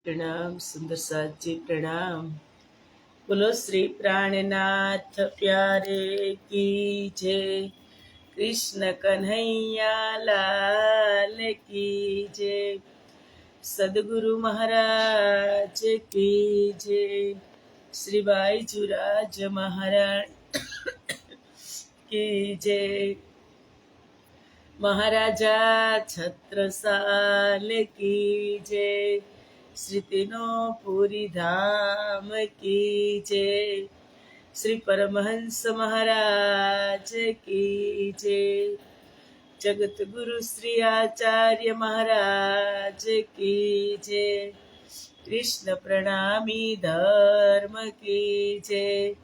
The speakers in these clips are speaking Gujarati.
प्रणाम सुंदर साथ जी प्रणाम। बोलो श्री प्राणनाथ प्यारे की जय। कृष्ण कन्हैया लाल की जय। सदगुरु महाराज की जय। श्री बाईजुराज महाराज की जय। महाराजा छत्रसाल की जय। श्री तीनों पुरी धाम की जय। श्री परमहंस महाराज की जय। जगत गुरु श्री आचार्य महाराज की जय। कृष्ण प्रणामी धर्म की जय।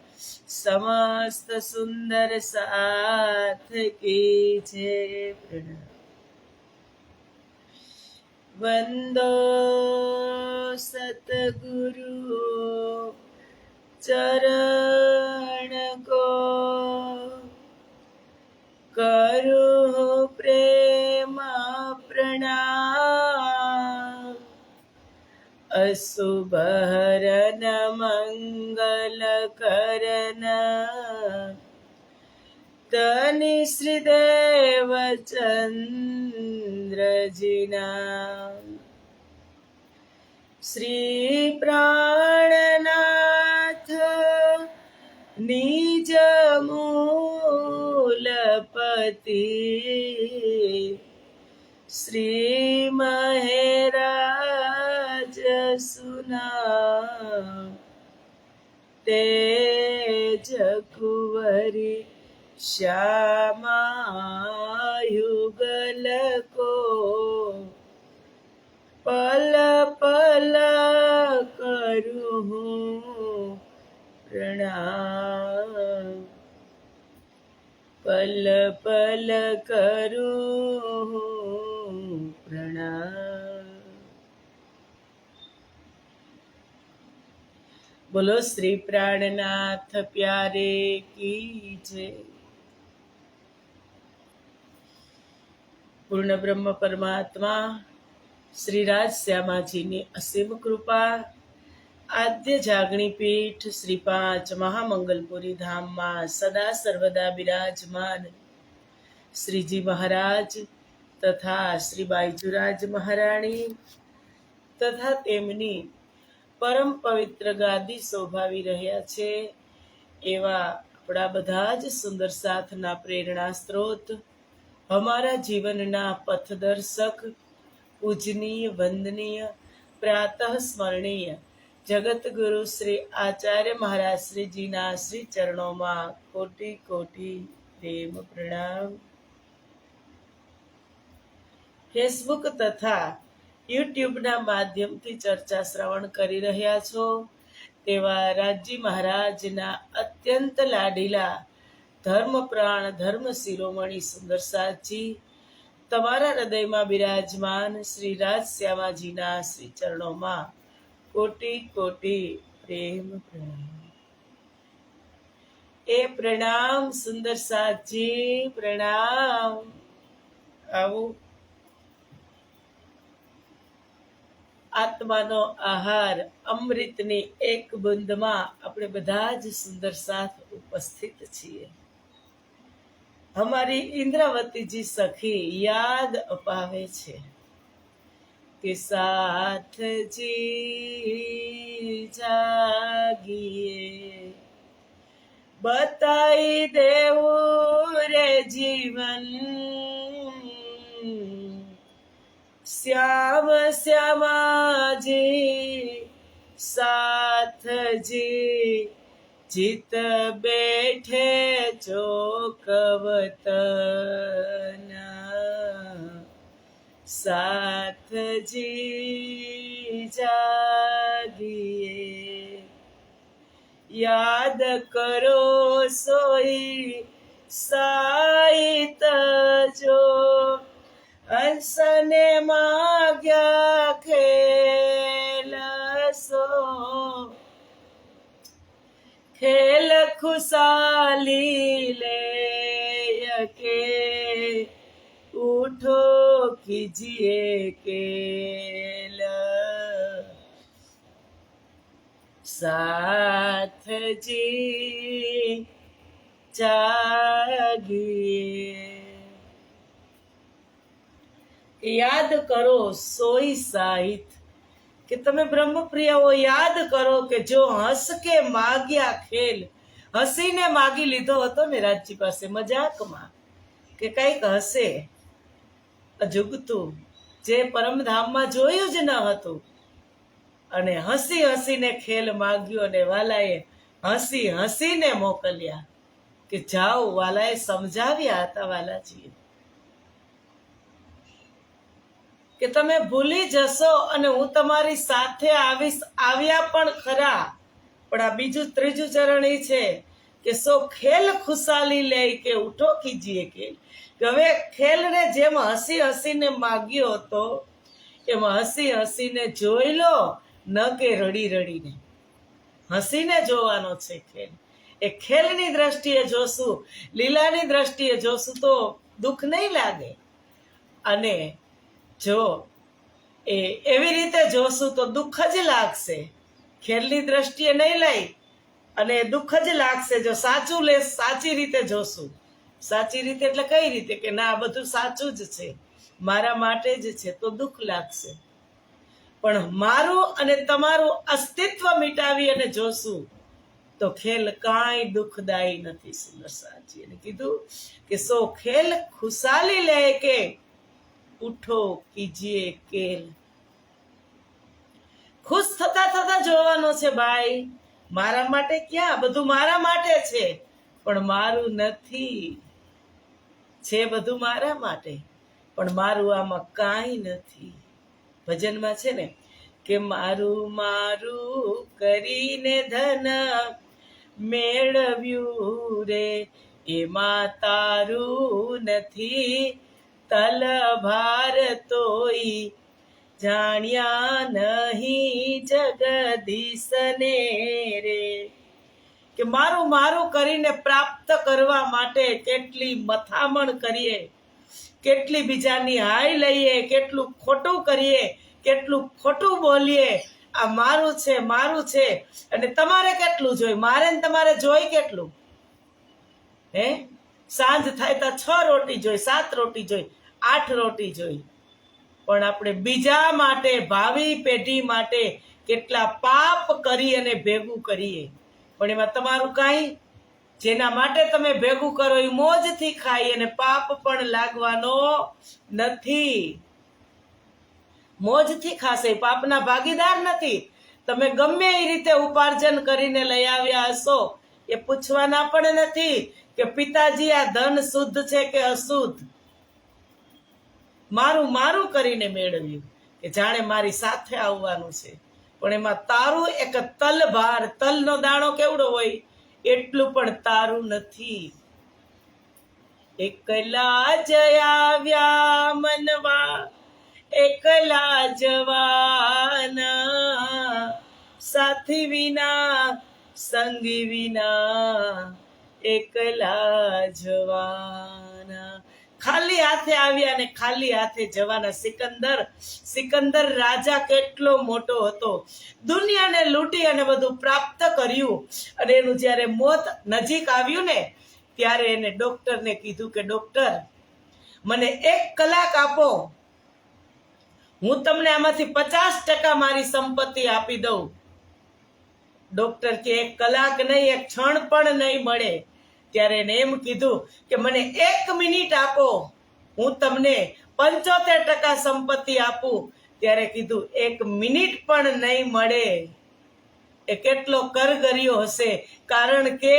समस्त सुंदर साथ की जय। प्रणाम। वंदो सतगुरु चरण को, करो प्रेम प्रणाम। अशुभहरन मंगल करन, तनि श्रीदेव चंद्र जिना। श्री प्राणनाथ निज मूलपति, श्री महराज सुना। तेज कुंवरी श्यामा युगल को, पल पल करूँ प्रणाम। पल पल करूँ प्रणाम। बोलो श्री प्राणनाथ प्यारे की जय। पूर्ण ब्रह्म परमात्मा श्री राज श्यामा जी ने असीम कृपा, आद्य जागणी पीठ श्री 5 महामंगलपुरी धाम में सदा सर्वदा विराजमान श्रीजी महाराज तथा श्री बाईजुराज महाराणी तथा तेमनी परम पवित्र गादी शोभावी रह्या छे एवा आपड़ा बधा ज सुंदर साथना प्रेरणा स्त्रोत, हमारा जीवनना पथदर्शक, पूजनीय वंदनीय प्रातः स्मरणीय जगत गुरु श्री आचार्य महाराज श्री जी ना श्री चरणों में कोटि कोटि प्रेम प्रणाम। फेसबुक तथा यूट्यूब ना माध्यम थी चर्चा श्रवण करी रह्या छो तेवा राजी महाराज ना अत्यंत लाडीला धर्म प्राण धर्म शिरोमणि सुंदर साथ जी तमारा हृदय में विराजमान श्री राज श्यामाजी ना श्री चरणों में कोटि कोटि प्रेम प्रणाम। ए प्रणाम सुंदर साथ जी प्रणाम। आवो आत्मानो आहार अमृतनी एक बूंद में अपने बधा ज सुंदर साथ उपस्थित छीए। हमारी इंद्रावती जी सखी याद अपावे छे कि साथ जी जागिए, बताई देवो रे जीवन, श्याम श्यामा जी साथ जी जित बैठे चौकवतना, साथ जी जागिए, याद करो सोई साइत जो, हंसने माग्या खेल सो, खेल खुशाली ले के उठो कीजिए केल, સાથજી જાગીએ. યાદ કરો સોઈ સાહિત કે તમે બ્રહ્મપ્રિયાઓ યાદ કરો કે જો હસ કે માગ્યા ખેલ, હસીને માગી લીધો હતો ને રાજજી પાસે મજાકમાં કે કઈક હશે અજુગતું જે પરમધામમાં જોયું જ ન હતું, અને હસી હસીને ખેલ માગ્યો અને વાલાએ હસી હસીને મોકલ્યા કે જાઓ. વાલાએ સમજાવ્યા હતા વાલાજીએ કે તમે ભૂલી જશો અને હું તમારી સાથે આવીશ. આવ્યા પણ ખરા, પણ આ બીજું ત્રીજું ચરણ એ છે કે સો ખેલ ખુશાલી લે કે ઉઠો કીજીએ ખેલ. હવે ખેલને જેમ હસી હસીને માગ્યો હતો એમ હસી હસીને જોઈ લો, ન કે રડી રડીને. હસીને જોવાનો છે ખેલ. એ ખેલની દ્રષ્ટિએ જોશું, લીલાની દ્રષ્ટિએ જોશું તો દુઃખ નહીં લાગે, અને જો એવી રીતે જોશું તો દુઃખ જ લાગશે. ખેલની દ્રષ્ટિએ નહીં લઈ અને દુઃખ જ લાગશે. જો સાચું લે, સાચી રીતે જોશું. સાચી રીતે એટલે કઈ રીતે કે ના આ બધું સાચું જ છે, મારા માટે જ છે, તો દુઃખ લાગશે. પણ મારું અને તમારું અસ્તિત્વ મિટાવી અને જોશું તો ખેલ કાંઈ દુઃખદાયી નથી. સુંદર સાચી એને કીધું કે સો ખેલ ખુશાલી લે કે ઉઠો કીજીએ કેલ. ખુશ થતા થતા જોવાનો છે ભાઈ. મારા માટે ક્યાં, બધું મારા માટે છે પણ મારું નથી. છે બધું મારા માટે પણ મારું આમાં કાંઈ નથી. ભજનમાં છે ને કે મારું મારું કરીને ધન મેળવ્યું રે, એમાં તારું નથી તલભાર તોય, જાણ્યા નહીં જગદીશને રે. કે મારું મારું કરીને પ્રાપ્ત કરવા માટે કેટલી મથામણ કરીએ, કેટલી બીજાની હાય લઈએ, કેટલું ખોટું કરીએ, કેટલું ખોટું બોલીએ. આ મારું છે, મારું છે. અને તમારે કેટલું જોઈ, મારે ને તમારે જોઈ કેટલું? હે, સાંજ થાય તો 6 રોટી જોઈ, 7 રોટી જોઈ, 8 રોટી જોઈ. પણ આપણે બીજા માટે, ભાવિ પેઢી માટે કેટલા પાપ કરી અને ભેગું કરીએ. પણ એમાં તમારું કાંઈ, જેના માટે તમે ભેગું કરો એ મોજથી ખાઈ અને પાપ પણ લાગવાનો નથી. મોજથી ખાશે, પાપના ભાગીદાર નથી. તમે ગમે એ રીતે ઉપાર્જન કરીને લઈ આવ્યા હશો એ પૂછવાના પણ નથી કે પિતાજી આ ધન શુદ્ધ છે કે અશુદ્ધ. મારું મારું કરીને મેળવ્યું કે જાણે મારી સાથે આવવાનું છે, પણ એમાં તારું એક તલભાર, તલનો દાણો કેવડો હોય એટલું પણ તારું નથી. એકલા જયાવ્યા મનવા એકલા જવાના, સાથી વિના સંગી વિના એકલા જવાના. ખાલી હાથે આવ્યા ને ખાલી હાથે જવાના. સિકંદર રાજા કેટલો મોટો હતો, દુનિયાને લૂંટી અને બધું પ્રાપ્ત કર્યું, અને એનું જ્યારે મોત નજીક આવ્યું ને ત્યારે એને ડોક્ટરને કીધું કે ડોક્ટર મને 1 કલાક આપો, હું તમને આમાંથી 50% મારી સંપત્તિ આપી દઉં. ડોક્ટર કે 1 કલાક નહીં, 1 ક્ષણ પણ નહીં મળે. ત્યારે એને એમ કીધું કે મને 1 મિનિટ આપો, હું તમને 75% સંપત્તિ આપું. ત્યારે કીધું 1 મિનિટ પણ નહીં મળે. એ કેટલો કરગરિયો હશે, કારણ કે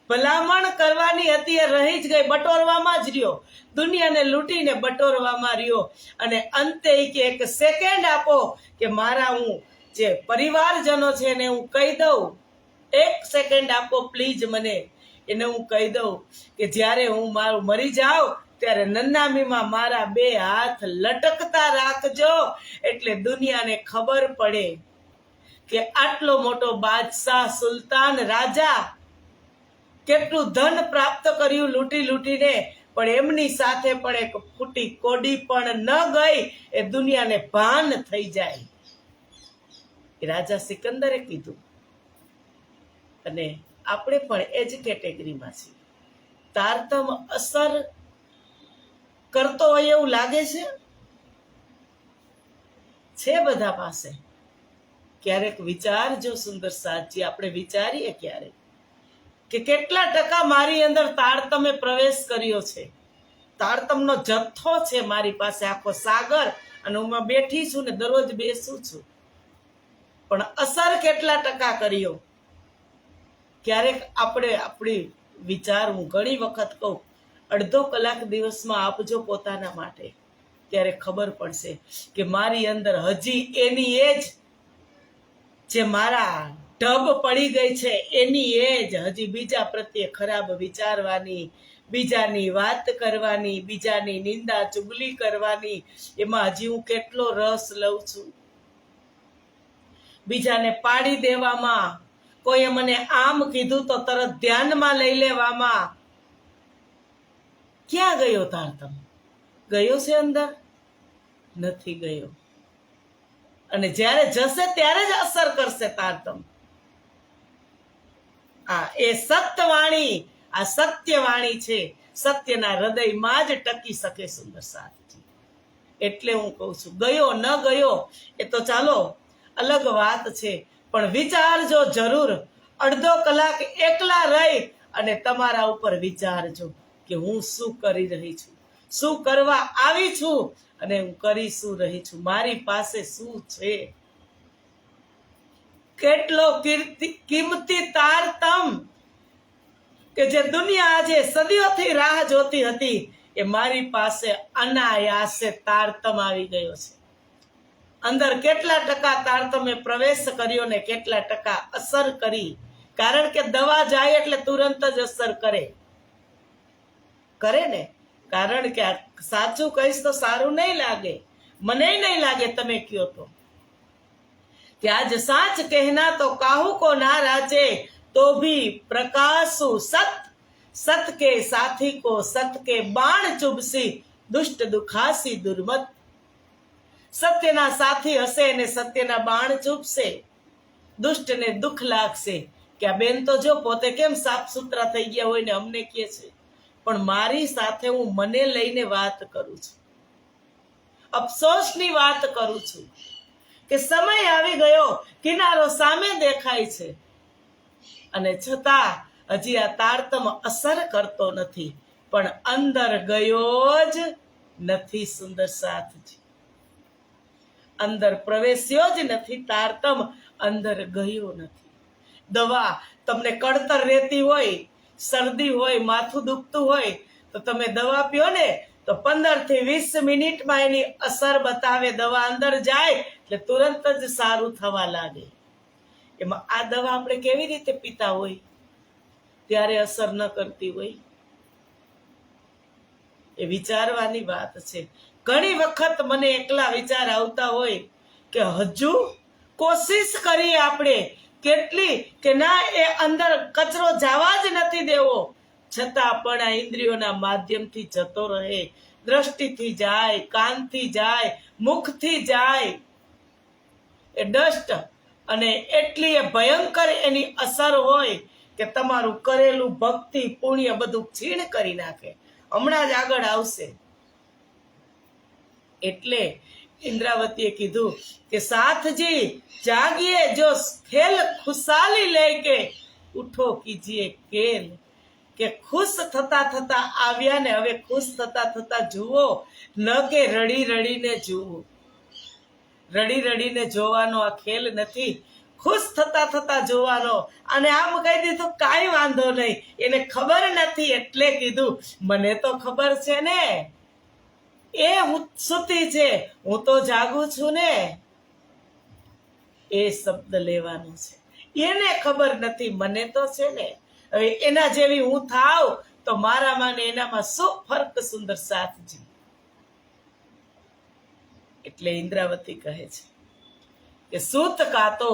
ભલામણ કરવાની હતી એ રહી જ ગઈ, બટોરવામાં જ રહ્યો, દુનિયાને લૂંટીને બટોરવામાં રહ્યો. અને અંતે કે 1 સેકન્ડ આપો કે મારા હું જે પરિવારજનો છે એને હું કહી દઉં. 1 સેકન્ડ આપો પ્લીઝ મને, એને હું કહી દઉં કે જ્યારે હું મારું મરી જાઉં ત્યારે નન્નામીમાં મારા 2 હાથ લટકતા રાખજો, એટલે દુનિયાને ખબર પડે કે આટલો મોટો બાદશાહ, સુલતાન, રાજા કેટલું ધન પ્રાપ્ત કર્યું લૂંટી લૂંટીને, પણ એમની સાથે પણ એક ફૂટી કોડી પણ ન ગઈ. એ દુનિયાને ભાન થઈ જાય. એ રાજા સિકંદરે કીધું. અને આપણે પણ એ જ કેટેગરીમાં છીએ. તારતમ અસર કરતો હોય એવું લાગે છે બધા પાસે. ક્યારેક વિચારજો સુંદર સાચી, આપણે વિચારીએ ક્યારેક કે કેટલા ટકા મારી અંદર તારતમે પ્રવેશ કર્યો છે. તારતમનો જથ્થો છે મારી પાસે, આખો સાગર, અને હું બેઠી છું ને દરરોજ બેસું છું, પણ અસર કેટલા ટકા કર્યો? ક્યારેક આપણે આપણી વિચાર, હું ઘણી વખત કહું, અડધો કલાક દિવસમાં આપજો પોતાના માટે, ત્યારે ખબર પડશે કે મારી અંદર હજી એની એ જ જે મારા ઢબ પડી ગઈ છે એની એ જ હજી બીજા પ્રત્યે ખરાબ વિચારવાની, બીજાની વાત કરવાની, બીજાની નિંદા ચુગલી કરવાની, એમાં હજી હું કેટલો રસ લઉં છું. બીજાને પાડી દેવામાં, કોઈએ મને આમ કીધું તો તરત ધ્યાનમાં લઈ લેવામાં. ક્યાં ગયો તારતમ? ગયો છે અંદર? નથી ગયો. અને જ્યારે જશે ત્યારે જ અસર કરશે તારતમ. એ સત્યવાણી, આ સત્યવાણી છે, સત્યના હૃદયમાં જ ટકી શકે સુંદર સાથી. એટલે હું કહું છું, ગયો ન ગયો એ તો ચાલો અલગ વાત છે, પણ વિચારજો જરૂર. અડધો કલાક એકલા રહી અને તમારા ઉપર વિચારજો કે હું શું કરી રહી છું, શું કરવા આવી છું, અને હું કરી શું રહી છું, મારી પાસે શું છે. કેટલો કિંમતી તારતમ કે જે દુનિયા આજે સદીઓથી રાહ જોતી હતી, એ મારી પાસે અનાયાસે તારતમ આવી ગયો છે. અંદર કેટલા ટકા તારતમે પ્રવેશ કર્યો ને કેટલા ટકા અસર કરી? કારણ કે દવા જાય એટલે તુરંત જ અસર કરે ને. કારણ કે સાચું કહીશ તો સારું નહીં લાગે, મને નહીં લાગે તમે કયો તો, कि आज साच कहना तो काहू को ना राचे, तो भी प्रकाशु सत, सत के साथी को सत के बाण चुभसी, दुष्ट दुखासी दुर्मत. સત્યના સાથી હશે ને સત્યના બાણ ચૂપશે, દુષ્ટને દુઃખ લાગશે કે આ બેન તો જો પોતે કેમ સાફ સુથરા થઈ ગયા હોય ને અમને કહે છે, પણ મારી સાથે હું મને લઈને વાત કરું છું, અફસોસની વાત કરું છું કે સમય આવી ગયો, કિનારો સામે દેખાય છે, અને છતાં હજી આ તારતમ અસર કરતો નથી, પણ અંદર ગયો જ નથી સુંદર સાથજી. અંદર પ્રવેશ્યો જ નથી તારતમ, અંદર ગયો નથી. દવા તમને કળતર રહેતી હોય, શરદી હોય, માથું દુખતું હોય, તો તમે દવા પીઓ ને તો 15 થી 20 મિનિટમાં એની અસર બતાવે. દવા અંદર જાય એટલે તુરંત જ સારું થવા લાગે. એમાં આ દવા આપણે કેવી રીતે પીતા હોય, ત્યારે અસર ન કરતી હોય, એ વિચારવાની વાત છે. ઘણી વખત મને એકલા વિચાર આવતા હોય કે હજુ કોશિશ કરીએ આપણે કેટલી કે ના, એ અંદર કચરો જવા જ નથી દેવો, છતાં પણ આ ઇન્દ્રિયોના માધ્યમથી જતો રહે, દ્રષ્ટિથી જાય, કાનથી જાય, મુખથી જાય, એ ડસ્ટ. અને એટલી એ ભયંકર એની અસર હોય કે તમારું કરેલું ભક્તિ પુણ્ય બધું છીણ કરી નાખે. હમણાં જ આગળ આવશે. એટલે ઇન્દ્રાવતીએ કીધું કે સાથજી જાગીએ, જો ખેલ ખુશાલી લેકે ઉઠો કીજીએ ખેલ. કે ખુશ થતા થતા આવ્યા ને હવે ખુશ થતા થતા જુઓ, ન કે રડી રડીને જુઓ. રડી રડીને જોવાનો આ ખેલ નથી, ખુશ થતા થતા જોવાનો. અને આમ કહી દીધું કાંઈ વાંધો નહીં, એને ખબર નથી એટલે કીધું મને તો ખબર છે ને, એ સૂતી છે, હું તો જાગું છું ને. એ શબ્દ લેવાનો છે. એને ખબર નથી, મને તો છે ને. હવે એના જેવી હું થાવ તો મારામાં ને એનામાં શું ફરક સુંદર સાથજી. એટલે ઇન્દ્રાવતી કહે છે કે સૂત કાતો,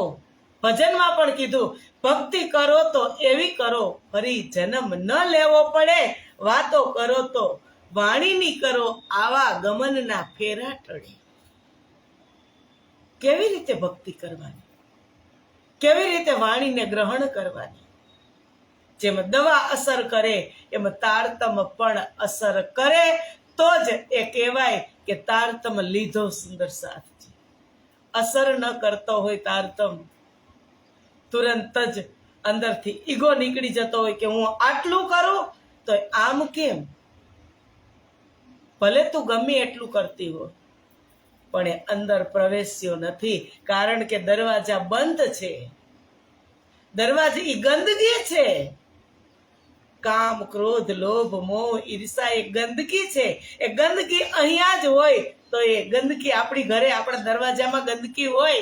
ભજનમાં પણ કીધું ભક્તિ કરો તો એવી કરો, ફરી જન્મ ન લેવો પડે, વાતો કરો તો વાણીની કરો, આવા ગમનના ફેરા ટળે. કેવી રીતે ભક્તિ કરવાની, કેવી રીતે વાણીને ગ્રહણ કરવાની, જેમ દવા અસર કરે એમ તારતમ પણ અસર કરે, તો જ એ કહેવાય કે તારતમ લીધો સુંદર સાથજી. અસર ન કરતો હોય તારતમ, તુરંત જ અંદરથી ઈગો નીકળી જતો હોય કે હું આટલું કરું તો આમ કેમ. ભલે તું ગમે એટલું કરતી હો, પણ એ અંદર પ્રવેશ્યો નથી, કારણ કે દરવાજા બંધ છે. દરવાજા ઈ ગંદકી છે. કામ, ક્રોધ, લોભ, મોહ, ઈર્ષા એ ગંદકી છે. એ ગંદકી અહીંયા જ હોય તો એ ગંદકી આપણી ઘરે, આપણા દરવાજામાં ગંદકી હોય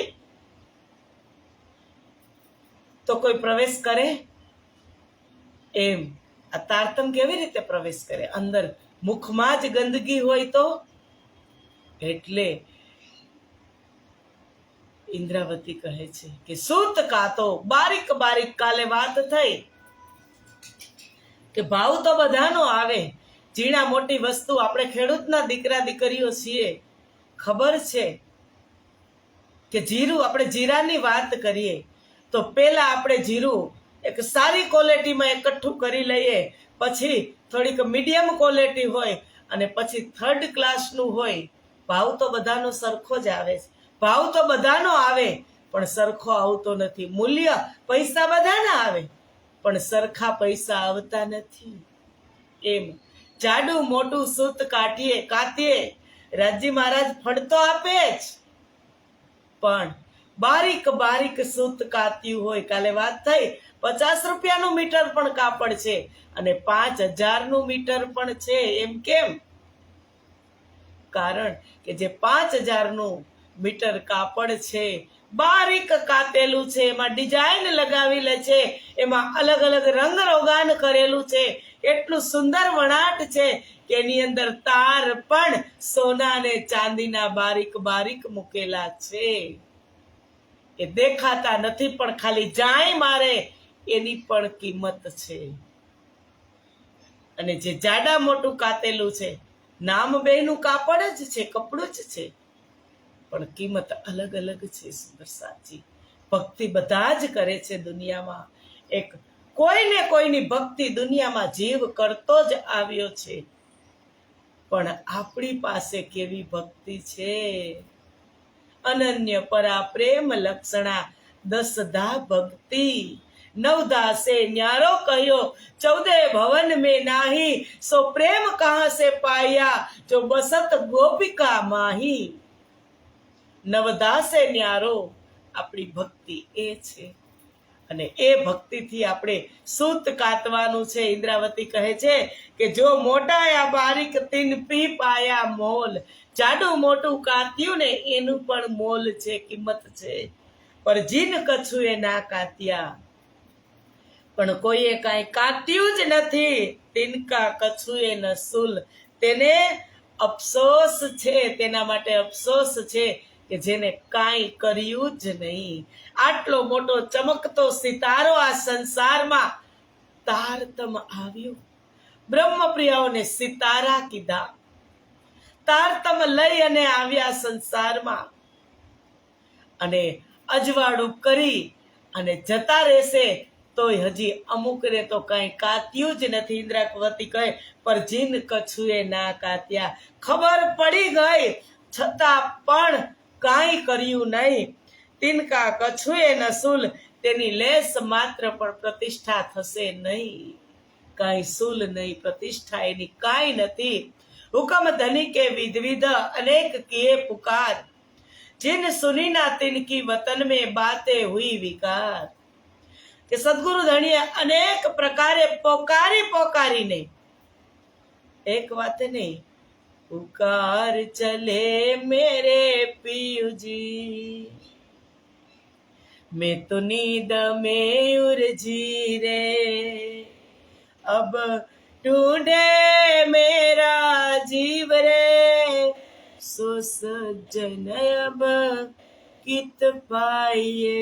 તો કોઈ પ્રવેશ કરે? એમ આ તારતમ કેવી રીતે પ્રવેશ કરે? અંદર મુખમાં જ ગંદકી હોય તો. એટલે ઇન્દ્રાવતી કહે છે કે સૂત કાતો બારીક બારીક કાલે વાત થઈ કે ભાવ તો બધાનો આવે. ઝીણા મોટી વસ્તુ, આપણે ખેડૂતના દીકરા દીકરીઓ છીએ, ખબર છે કે જીરું, આપણે જીરાની વાત કરીએ તો પહેલા આપણે જીરું એક સારી ક્વોલિટીમાં એકઠું કરી લઈએ, પછી થોડીક મીડિયમ ક્વોલિટી હોય અને પછી થર્ડ ક્લાસનું હોય. ભાવ તો બધાનો સરખો જ આવે છે. ભાવ તો બધાનો આવે પણ સરખો આવતો નથી. મૂલ્ય, પૈસા બધાના આવે પણ સરખા પૈસા આવતા નથી. એમ જાડું મોટું સૂત કાતીએ રાજી મહારાજ ફળ તો આપે જ, પણ બારીક બારીક સૂત કાત્યું હોય. કાલે વાત થઈ 50 રૂપિયાનું મીટર પણ કાપડ છે અને 5000નું મીટર પણ છે. એમ કેમ? કારણ કે જે 5000નું મીટર કાપડ છે, બારીક કાતેલું છે, એમાં ડિઝાઇન લગાવી લે છે, એમાં અલગ અલગ રંગ રોગાન કરેલું છે, એટલું સુંદર વણાટ છે કે એની અંદર તાર પણ સોના અને ચાંદીના બારીક બારીક મૂકેલા છે. એ દેખાતા નથી પણ ખાલી જાય મારે એની પણ કિંમત છે. અને જે જાડા મોટું કાતેલું છે, નામ બેયનું કાપડ જ છે, કપડું જ છે, પણ કિંમત અલગ અલગ છે. સુંદર સાચી ભક્તિ બધા જ કરે છે દુનિયામાં. એક કોઈને કોઈની ભક્તિ દુનિયામાં જીવ કરતો જ આવ્યો છે, પણ આપણી પાસે કેવી ભક્તિ છે? અનન્ય પરા પ્રેમ લક્ષણા 10 ધા ભક્તિ. 9 ધા સે ન્યારો કહ્યો 14 ભવન में नाही. सो प्रेम कहाँ से पाया जो बसत गोपिका माही. 9 ધા સે ન્યારો આપણી ભક્તિ એ છે, અને એ ભક્તિથી આપણે સૂત કાતવાનું છે. ઇન્દ્રાવતી કહે છે કે જો મોટાયા બારીક તીન પી પાયા મોલ. જાડું મોટું કાત્યું ને એનું પણ મોલ છે, કિંમત છે. પણ જીન કછું એ ના કાત્યા, પણ કોઈએ કાંઈ કાત્યું જ નથી. તિનકા કછું એ નસુલ. તેને અફસોસ છે, તેના માટે અફસોસ છે કે જેને કાંઈ કર્યું જ નહીં. આટલો મોટો ચમકતો સિતારો આ સંસારમાં તારતમ આવ્યો. બ્રહ્મપ્રિયાઓને સિતારા કીધા. તારતમ લઈ અને આવ્યા સંસારમાં, અને અજવાળું કરી અને જતા રહેશે તોય હજી અમુકને તો કાંઈ કાત્યું જ નથી. ઇન્દ્રાવતી કહે પર જીન કછુએ ના કાત્યા. ખબર પડી ગઈ છતાં પણ કાંઈ કર્યું નહીં. તિનકા કછુએ નસુલ. તેની લેસ માત્ર પણ પ્રતિષ્ઠા થશે નહીં. કાંઈ સુલ નહીં, પ્રતિષ્ઠા એની કાંઈ નથી. હુકમ ધની કે વિધ અનેક કિએ પુકાર. जिन सुनी ना तिनकी वतन में बातें हुई विकार. કે સદગુરુ ધણીએ અનેક પ્રકારે પોકારીને, એક વાત નહીં, પુકાર ચલે મેરે પિયુજી, मैं तो नींद में उलझी रे, अब ढूंढे मेरा जीव रे, सो सज्जन अब कित पाइए,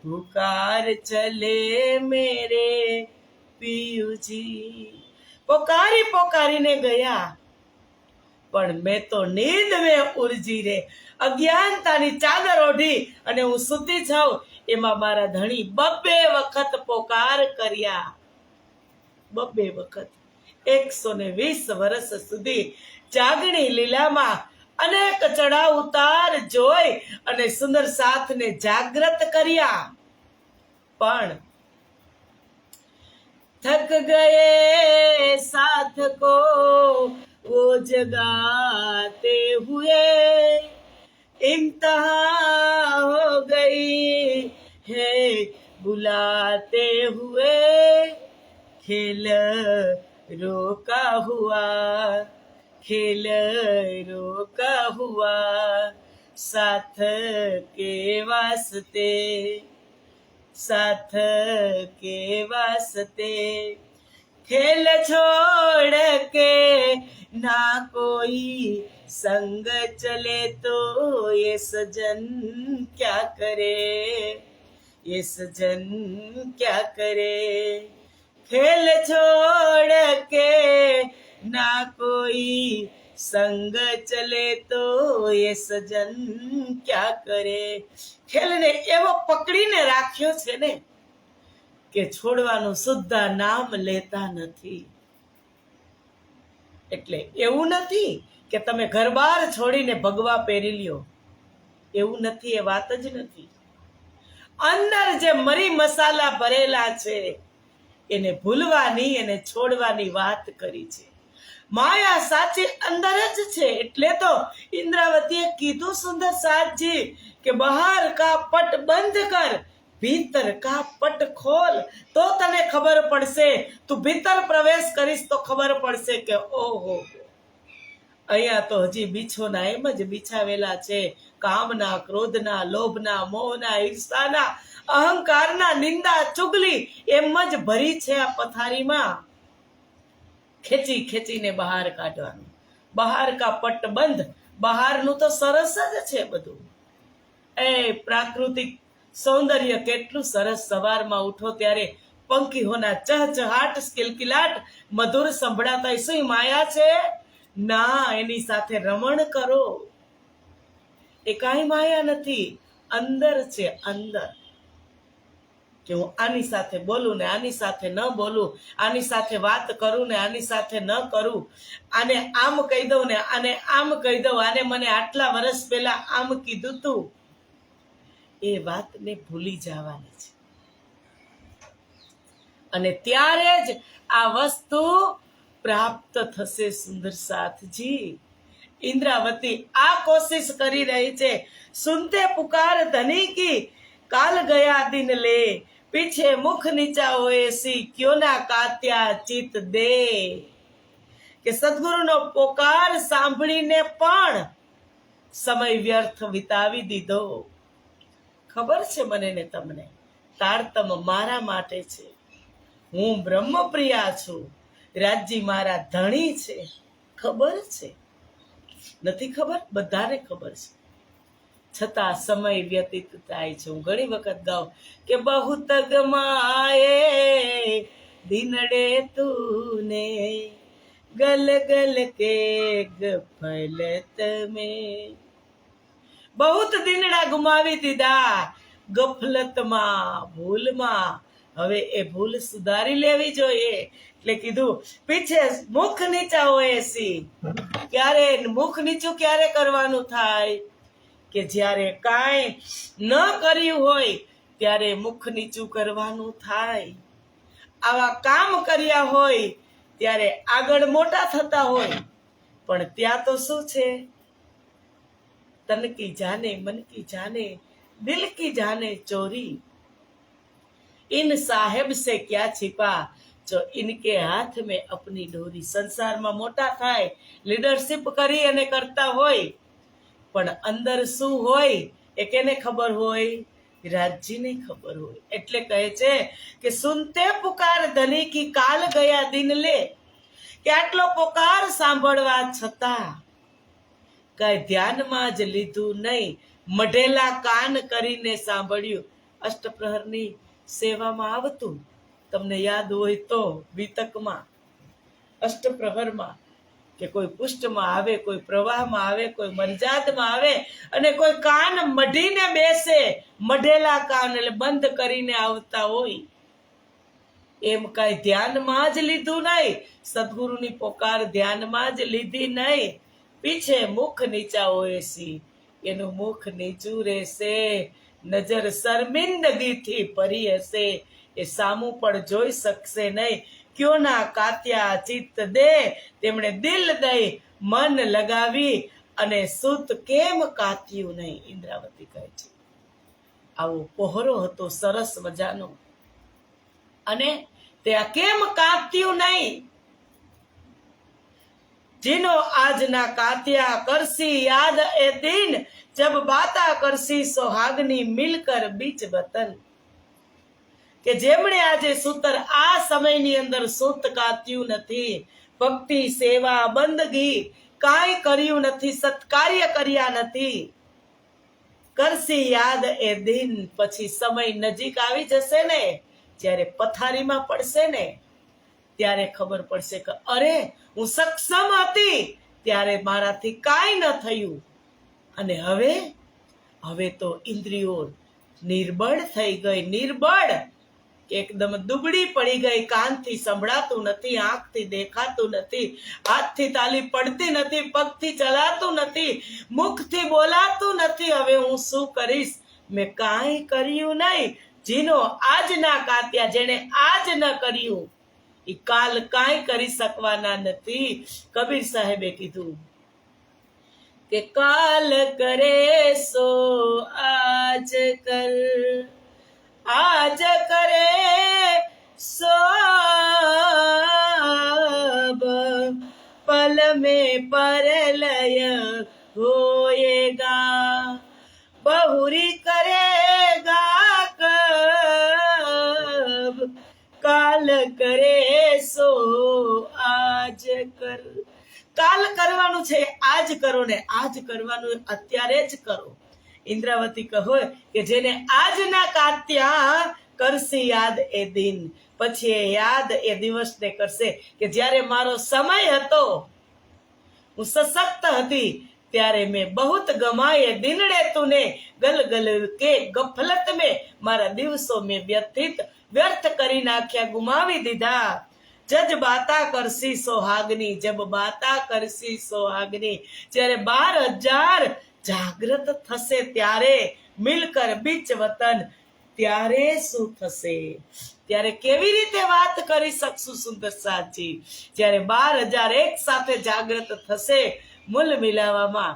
पुकार चले मेरे पियुजी. પોકારીને ગયા પણ મેં તો નીંદ મેં ઉરજી રે, અજ્ઞાનતાની ચાદર ઓઢી અને હું સૂતી જાઉં એમાં મારા ધણી બબ્બે વખત પોકાર કર્યા. બબ્બે વખત 120 વર્ષ સુધી જાગણી લીલામાં અનેક ચડાવ ઉતાર જોઈ અને સુંદર સાથને જાગ્રત કર્યા. પણ थक गए साथ को वो जगाते हुए, इंतहा हो गई है बुलाते हुए, खेल रोका हुआ, खेल रोका हुआ, साथ के वास्ते, साथ के वास्ते, खेल छोड़ के ना कोई संग चले तो ये सजन क्या करे, ये सजन क्या करे, खेल छोड़ के ना कोई સંગ ચલે તો એ સજન ક્યા કરે. ખેલને એવો પકડીને રાખ્યો છે ને કે છોડવાનું સુદ્ધા નામ લેતા નથી. એટલે એવું નથી કે તમે ઘરબાર છોડીને ભગવા પહેરી લ્યો, એવું નથી, એ વાત જ નથી. અંદર જે મરી મસાલા ભરેલા છે એને ભૂલવાની, એને છોડવાની વાત કરી છે. માયા સાચી અંદર જ છે. એટલે તો ઇન્દ્રાવતીએ કીધું સુંદર સાથજી કે બહાર કા પટ બંધ કર, ભીતર કા પટ ખોલ, તો તને ખબર પડશે. તું ભીતર પ્રવેશ કરીશ તો ખબર પડશે કે ઓહો, અહીંયા તો હજી બીછોના એમ જ બિછાવેલા છે. કામના, ક્રોધના, લોભના, મોહના, ઈર્ષાના, અહંકારના, નિંદા, ચુગલી એમ જ ભરી છે આ પથારીમાં. ખેંચી ખેંચીને બહાર કાઢવાનું. બહાર કા પટ બંધ, બહારનું તો સરસ જ છે બધું. એ પ્રાકૃતિક સૌંદર્ય કેટલું સરસ. સવારમાં ઉઠો ત્યારે પંખીઓના ચહચહાટ, કિલકિલાટ મધુર સંભળાતા. શું માયા છે? ના, એની સાથે રમણ કરો. એ કાંઈ માયા નથી, અંદર છે, અંદર. કે હું આની સાથે બોલું ને આની સાથે ન બોલું, આની સાથે વાત કરું ને આની સાથે ન કરું, આને આમ કહી દઉં ને આને આમ કહી દઉં, આને મને આટલા વર્ષ પહેલા આમ કીધું તું. એ વાતને ભૂલી જવાની છે. અને ત્યારે જ આ વસ્તુ પ્રાપ્ત થશે. સુંદર સાથજી, ઇન્દ્રાવતી આ કોશિશ કરી રહી છે. સુનતે પુકાર ધની કી, કાલ ગયા દિન લે, પીછે મુખ નીચા હોય સી, ક્યો ના કાત્યા ચિત દે. કે સદગુરુનો પોકાર સાંભળીને પણ સમય વ્યર્થ વિતાવી દીધો. ખબર છે મને ને તમને, તારતમ મારા માટે છે. હું બ્રહ્મપ્રિયા છું, રાજજી મારા ધણી છે. ખબર છે, નથી ખબર? બધાને ખબર છે. છતાં સમય વ્યતીત થાય છે. હું ઘણી વખત ગાઉં કે બહુત ગમાએ દિનડે તુને, ગલ ગલ કે ગફલત મેં. બહુત દિનડા ગુમાવી દીધા ગફલતમાં, ભૂલમાં. હવે એ ભૂલ સુધારી લેવી જોઈએ. એટલે કીધું પીછે મુખ નીચા હોય સી. ક્યારે મુખ નીચું ક્યારે કરવાનું થાય? કે જ્યારે કાંઈ ન કર્યું હોય ત્યારે મુખ નીચું કરવાનું થાય. આવા કામ કર્યા હોય ત્યારે આગળ મોટા થતા હોય, પણ ત્યાં તો શું છે? તન કી જાને, મન કી જાને, દિલ કી જાને ચોરી. ઇન સાહેબ સે ક્યા छिपा, જો ઇનકે હાથ મેં અપની ડોરી. સંસારમાં મોટા થાય, લીડરશિપ કરી અને કરતા હોય, પણ અંદર શું હોય એ કેને ખબર હોય? રાજજીને ખબર હોય. એટલે કહે છે કે સુનતે પુકાર ધની કી, કાલ ગયા દિન લે. કે આટલો પોકાર સાંભળવા છતાં કઈ ધ્યાનમાં જ લીધું નહીં, મઢેલા કાન કરીને સાંભળ્યું. અષ્ટપ્રહરની સેવામાં આવતું, તમને યાદ હોય તો, વિતકમાં અષ્ટપ્રહરમાં કે કોઈ પુષ્ટમાં આવે, કોઈ પ્રવાહમાં આવે, કોઈ મરજાદમાં આવે અને કોઈ કાન મઢીને બેસે, મઢેલા કાન એટલે બંધ કરીને આવતા હોય, એમ કાંઈ ધ્યાનમાં જ લીધું નહીં. સદગુરુની પોકાર ધ્યાનમાં જ લીધી નહીં. પીછે મુખ નીચા હોય સી, એનું મુખ નીચું રહેશે. નજર શર્મિંદગીથી ભરી હશે, એ સામું પણ જોઈ શકશે નહીં. ક્યો ના કાત્યા ચિત્ત દે, તેમણે દિલ દઈ મન લગાવી અને સુત કેમ કાત્યું નહીં. ઇન્દ્રાવતી કહે છે આવો પહોરો હતો સરસ મજાનો, અને તે આ કેમ કાત્યું નહીં. જીનો આજના કાત્યા કરસી યાદ એ દિન, જબ બાતા કરસી સોહાગની મિલકર બીચ વતન. કે જેમણે આજે સૂતર આ સમયની અંદર સૂત કાત્યું નથી, ભક્તિ સેવા બંદગી કાંઈ કર્યું નથી, સત્કાર્ય કર્યા નથી. કરસી યાદ એ દિન, પછી સમય નજીક આવી જશે ને, જ્યારે પથારીમાં પડશે ને, ત્યારે ખબર પડશે કે અરે હું સક્ષમ હતી ત્યારે મારાથી કાંઈ ન થયું, અને હવે તો ઇન્દ્રિયો નિર્બળ થઈ ગઈ. નિર્બળ એકદમ દુબળી પડી ગઈ. કાનથી સંભળાતું નથી, આંખથી દેખાતું નથી, હાથથી તાલી પડતી નથી, પગથી ચલાતું નથી, મુખથી બોલાતું નથી. હવે હું શું કરીશ? મેં કાંઈ કર્યું નહીં. જેનો આજ ના કાત્યા, જેને આજ ન કર્યું એ કાલ કાંઈ કરી શકવાના નથી. કબીર સાહેબે કીધું કે કાલ કરે સો આજ કર, આજ કરે સો पल में परलय होएगा, बहुरी करेगा कब, काल करे સો આજ કર. કાલ કરવાનું છે આજ કરો ને, આજ કરવાનું અત્યારે જ કરો. ઇન્દ્રાવતી કહો કે જેને આજના કાત્યા કરસી યાદ એ દિન, પછી એ યાદ એ દિવસને કરશે કે જ્યારે મારો સમય હતો, હું સશક્ત હતી, ત્યારે મેં બહુત ગમાએ દિનડે તુને, ગલ ગલ કે ગફલત મેં મારા દિવસો મેં વ્યર્થ કરી નાખ્યા, ગુમાવી દીધા. જજ બાતા કરસી સોહાગની, જબ બાતા કરસી સોહાગની, જ્યારે 12,000 જાગૃત થશે ત્યારે, મિલકર બીચ વતન, ત્યારે શું થશે? ત્યારે કેવી રીતે વાત કરી શકશું સુંદર સાચી? જ્યારે 12,000 એક સાથે જાગૃત થશે મૂલ મિલાવામાં,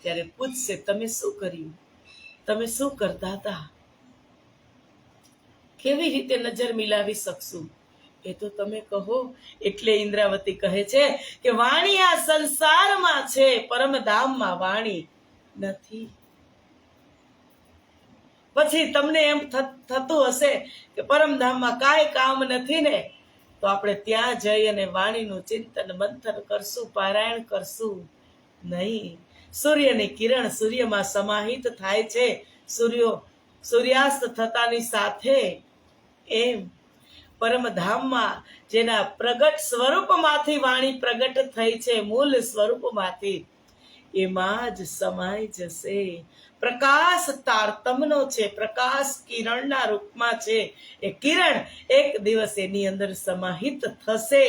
ત્યારે પૂછશે તમે શું કર્યું, તમે શું કરતા હતા? કેવી રીતે નજર મિલાવી શકશું? એ તો તમે કહો. એટલે ઇન્દ્રાવતી કહે છે કે વાણી આ સંસારમાં છે, પરમધામમાં વાણી નથી. પછી તમને એમ થતું હશે કે પરમધામમાં કાંઈ કામ નથી ને, તો આપણે ત્યાં જઈ અને વાણીનું ચિંતન મંથન કરશું, પારાયણ કરશું નહીં. સૂર્યની કિરણ સૂર્યમાં સમાહિત થાય છે, સૂર્યાસ્ત થતાની સાથે એમ પરમધામમાં જેના પ્રગટ સ્વરૂપમાંથી વાણી પ્રગટ થઈ છે, મૂળ સ્વરૂપમાંથી, એમાં જ સમાઈ જશે. પ્રકાશ તારતમનો છે, પ્રકાશ કિરણના રૂપમાં છે. એ કિરણ એક દિવસ એની અંદર સમાહિત થશે.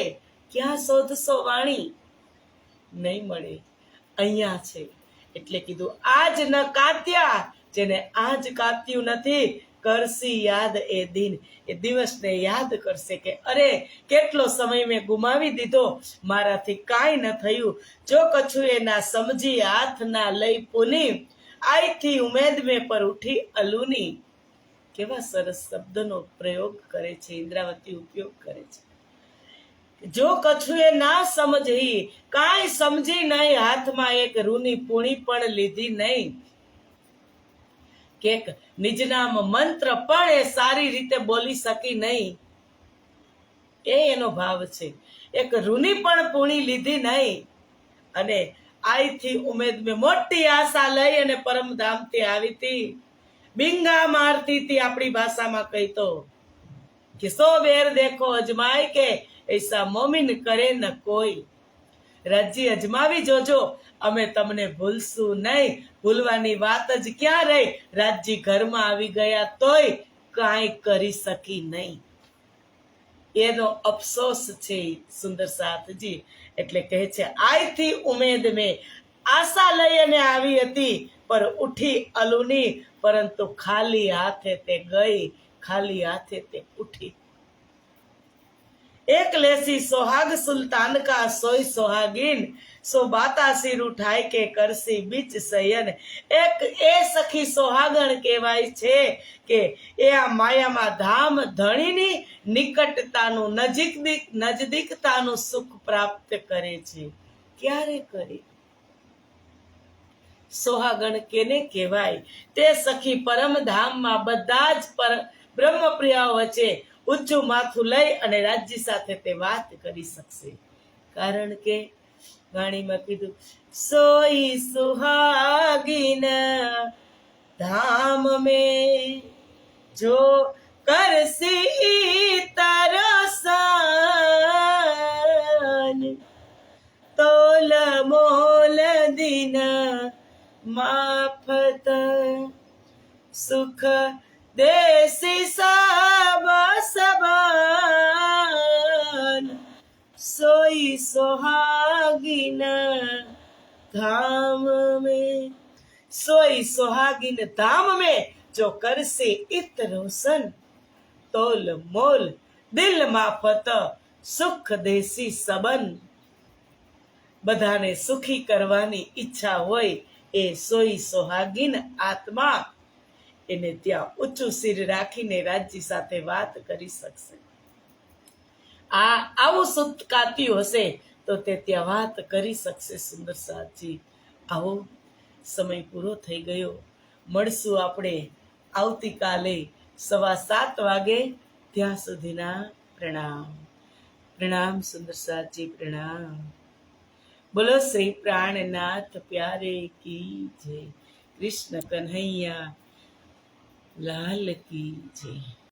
ક્યાં શોધશો વાણી? નહીં મળે, અહીંયા છે. એટલે કીધું આજ ન કાત્યા, જેને આજ કાત્યું નથી, કરસી યાદ એ દિન, એ દિવસને યાદ કરશે કે અરે કેટલો સમય મેં ગુમાવી દીધો, મારાથી કાંઈ ન થયું. જો કછું એ ના સમજી હાથ ના લઈ પુની, આઈથી ઉમેદ મેં પર ઉઠી અલુની. કેવા સરસ શબ્દનો પ્રયોગ કરે છે ઇન્દ્રાવતી, ઉપયોગ કરે છે. જો કછું એ ના સમજી, કાંઈ સમજી નહીં, હાથમાં એક રૂની પૂણી પણ લીધી નહીં, કે નિજનામ મંત્ર પણ એ સારી રીતે બોલી શકી નહીં. એ એનો ભાવ છે. એક રૂની પણ પૂણી લીધી નહીં, અને આઈથી ઉમેદ મેં મોટી આશા લઈ અને પરમધામથી આવી હતી. બિંગા મારતી હતી, આપણી ભાષામાં કહી તો કે 100 બેર દેખો અજમાય કે એસા મોમિન કરે ન કોઈ. રાજજી અજમાવી જોજો, અમે તમને ભૂલશું નહીં. ભૂલવાની વાત જ ક્યાં રહી, રાજજી ઘરમાં આવી ગયા તોય કાંઈ કરી શકી નહીં. એનો અફસોસ છે સુંદર સાથજી. એટલે કહે છે, આયથી ઉમેદ મેં આશા લઈને આવી હતી, પર ઉઠી અલુની, પરંતુ ખાલી હાથે તે ગઈ, ખાલી હાથે તે ઉઠી. एक लेसी सोहाग सुल्तान का सोई सोहागिन, सो बाता सिर उठाई के करसी बीच शयन. एक ए सखी सोहागण કહેવાય છે કે એ આ માયામાં ધામ ધણીની નિકટતાનું નજદીકતાનું સુખ પ્રાપ્ત કરે છે. ક્યારે કરે? સોહાગણ કેને કહેવાય? તે સખી પરમધામમાં બધા જ બ્રહ્મપ્રિયાઓ વચ્ચે ઊંચું માથું લઈ અને રાજ્ય સાથે તે વાત કરી શકશે. કારણ કે વાણીમાં કીધું, સોઈ સુહાગીન ધામ મેં જો કરસી તરસાન, તોલ મોલ દિન માફત સુખ દેસી सबन, सोई सोहागिन धाम में, सोई सोहागिन धाम में जो करसे इत रोशन, तोल मोल दिल माफत सुख देसी सबन. બધાને સુખી કરવાની ઈચ્છા હોય એ સોઈ સોહાગીન આત્મા એને ત્યાં ઊંચું શિર રાખીને રાજ્ય સાથે વાત કરી શકશે. આવું સુતકાત્યું હશે તો તે ત્યાં વાત કરી શકશે. સુંદર સાથજી, આવો સમય પૂરો થઈ ગયો. મળશું આપણે આવતીકાલે 7:15 વાગે. ત્યાં સુધીના પ્રણામ. પ્રણામ સુંદર સાથજી, પ્રણામ. બોલો શ્રી પ્રાણનાથ પ્યારે કી જય. કૃષ્ણ કન્હૈયા લાલ કી જય.